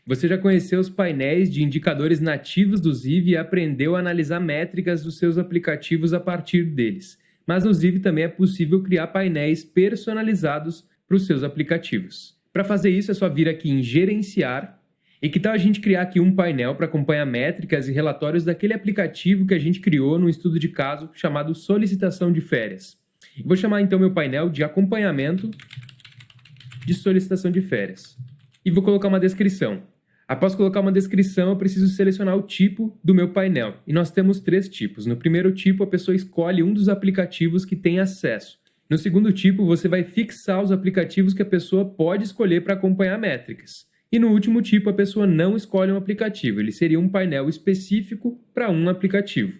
Você já conheceu os painéis de indicadores nativos do Ziv e aprendeu a analisar métricas dos seus aplicativos a partir deles. Mas no Ziv também é possível criar painéis personalizados para os seus aplicativos. Para fazer isso é só vir aqui em Gerenciar. E que tal a gente criar aqui um painel para acompanhar métricas e relatórios daquele aplicativo que a gente criou no estudo de caso chamado Solicitação de Férias. Vou chamar então meu painel de Acompanhamento de Solicitação de Férias. E vou colocar uma descrição. Após colocar uma descrição, eu preciso selecionar o tipo do meu painel. E nós temos 3 tipos. No primeiro tipo, a pessoa escolhe um dos aplicativos que tem acesso. No segundo tipo, você vai fixar os aplicativos que a pessoa pode escolher para acompanhar métricas. E no último tipo, a pessoa não escolhe um aplicativo. Ele seria um painel específico para um aplicativo.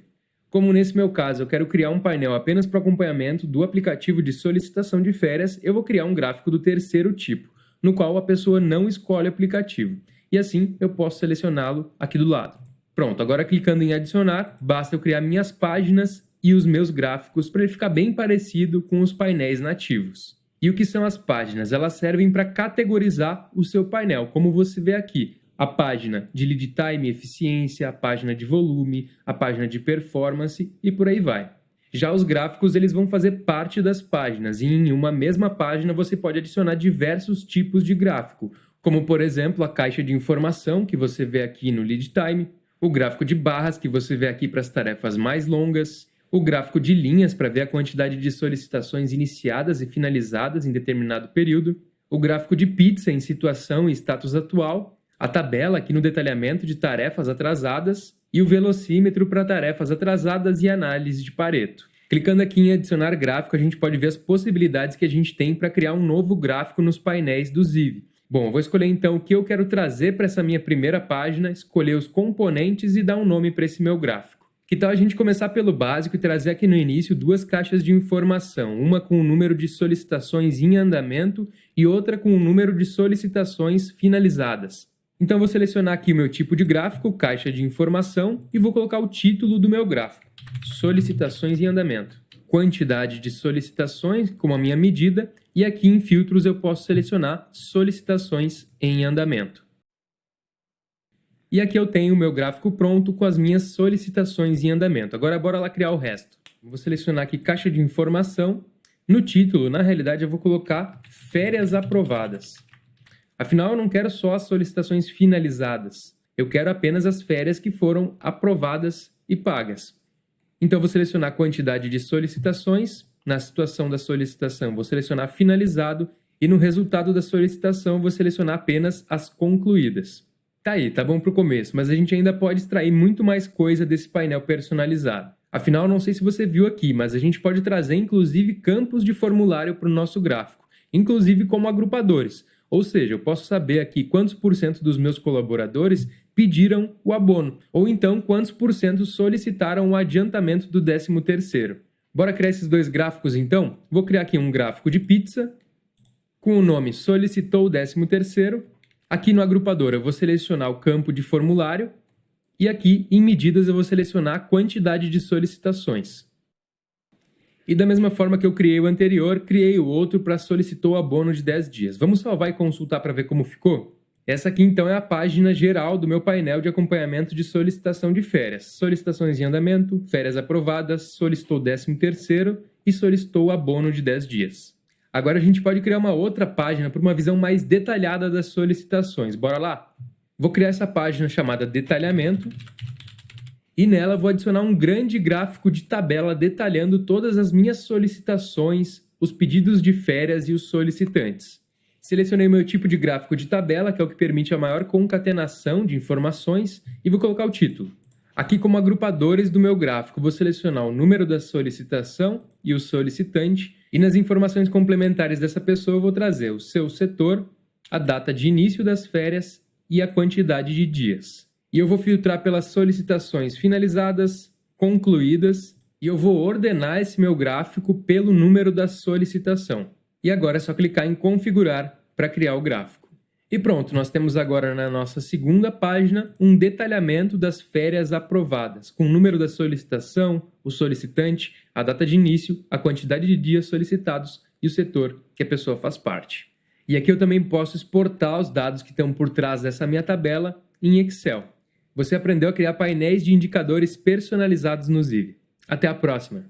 Como nesse meu caso, eu quero criar um painel apenas para acompanhamento do aplicativo de solicitação de férias, eu vou criar um gráfico do terceiro tipo, no qual a pessoa não escolhe o aplicativo. E assim, eu posso selecioná-lo aqui do lado. Pronto, agora clicando em adicionar, basta eu criar minhas páginas e os meus gráficos para ele ficar bem parecido com os painéis nativos. E o que são as páginas? Elas servem para categorizar o seu painel, como você vê aqui. A página de lead time e eficiência, a página de volume, a página de performance e por aí vai. Já os gráficos eles vão fazer parte das páginas e em uma mesma página você pode adicionar diversos tipos de gráfico, como por exemplo a caixa de informação que você vê aqui no lead time, o gráfico de barras que você vê aqui para as tarefas mais longas, o gráfico de linhas para ver a quantidade de solicitações iniciadas e finalizadas em determinado período, o gráfico de pizza em situação e status atual, a tabela aqui no detalhamento de tarefas atrasadas e o velocímetro para tarefas atrasadas e análise de Pareto. Clicando aqui em adicionar gráfico, a gente pode ver as possibilidades que a gente tem para criar um novo gráfico nos painéis do Ziv. Bom, eu vou escolher então o que eu quero trazer para essa minha primeira página, escolher os componentes e dar um nome para esse meu gráfico. Que tal a gente começar pelo básico e trazer aqui no início 2 caixas de informação, uma com o número de solicitações em andamento e outra com o número de solicitações finalizadas. Então, eu vou selecionar aqui o meu tipo de gráfico, caixa de informação, e vou colocar o título do meu gráfico, solicitações em andamento. Quantidade de solicitações, como a minha medida, e aqui em filtros eu posso selecionar solicitações em andamento. E aqui eu tenho o meu gráfico pronto com as minhas solicitações em andamento. Agora, bora lá criar o resto. Vou selecionar aqui caixa de informação. No título, na realidade, eu vou colocar férias aprovadas. Afinal, eu não quero só as solicitações finalizadas. Eu quero apenas as férias que foram aprovadas e pagas. Então, eu vou selecionar a quantidade de solicitações. Na situação da solicitação, vou selecionar finalizado. E no resultado da solicitação, vou selecionar apenas as concluídas. Tá aí, tá bom para o começo, mas a gente ainda pode extrair muito mais coisa desse painel personalizado. Afinal, não sei se você viu aqui, mas a gente pode trazer inclusive campos de formulário para o nosso gráfico, inclusive como agrupadores. Ou seja, eu posso saber aqui quantos % dos meus colaboradores pediram o abono, ou então quantos % solicitaram o adiantamento do 13º. Bora criar esses 2 gráficos então? Vou criar aqui um gráfico de pizza, com o nome solicitou o 13º. Aqui no agrupador eu vou selecionar o campo de formulário e aqui em medidas eu vou selecionar a quantidade de solicitações. E da mesma forma que eu criei o anterior, criei o outro para solicitou abono de 10 dias. Vamos salvar e consultar para ver como ficou? Essa aqui então é a página geral do meu painel de acompanhamento de solicitação de férias. Solicitações em andamento, férias aprovadas, solicitou 13º e solicitou abono de 10 dias. Agora a gente pode criar uma outra página para uma visão mais detalhada das solicitações. Bora lá? Vou criar essa página chamada Detalhamento e nela vou adicionar um grande gráfico de tabela detalhando todas as minhas solicitações, os pedidos de férias e os solicitantes. Selecionei o meu tipo de gráfico de tabela, que é o que permite a maior concatenação de informações, e vou colocar o título. Aqui, como agrupadores do meu gráfico, vou selecionar o número da solicitação e o solicitante, e nas informações complementares dessa pessoa eu vou trazer o seu setor, a data de início das férias e a quantidade de dias. E eu vou filtrar pelas solicitações finalizadas, concluídas, e eu vou ordenar esse meu gráfico pelo número da solicitação. E agora é só clicar em configurar para criar o gráfico. E pronto, nós temos agora na nossa segunda página um detalhamento das férias aprovadas, com o número da solicitação, o solicitante, a data de início, a quantidade de dias solicitados e o setor que a pessoa faz parte. E aqui eu também posso exportar os dados que estão por trás dessa minha tabela em Excel. Você aprendeu a criar painéis de indicadores personalizados no Ziv. Até a próxima!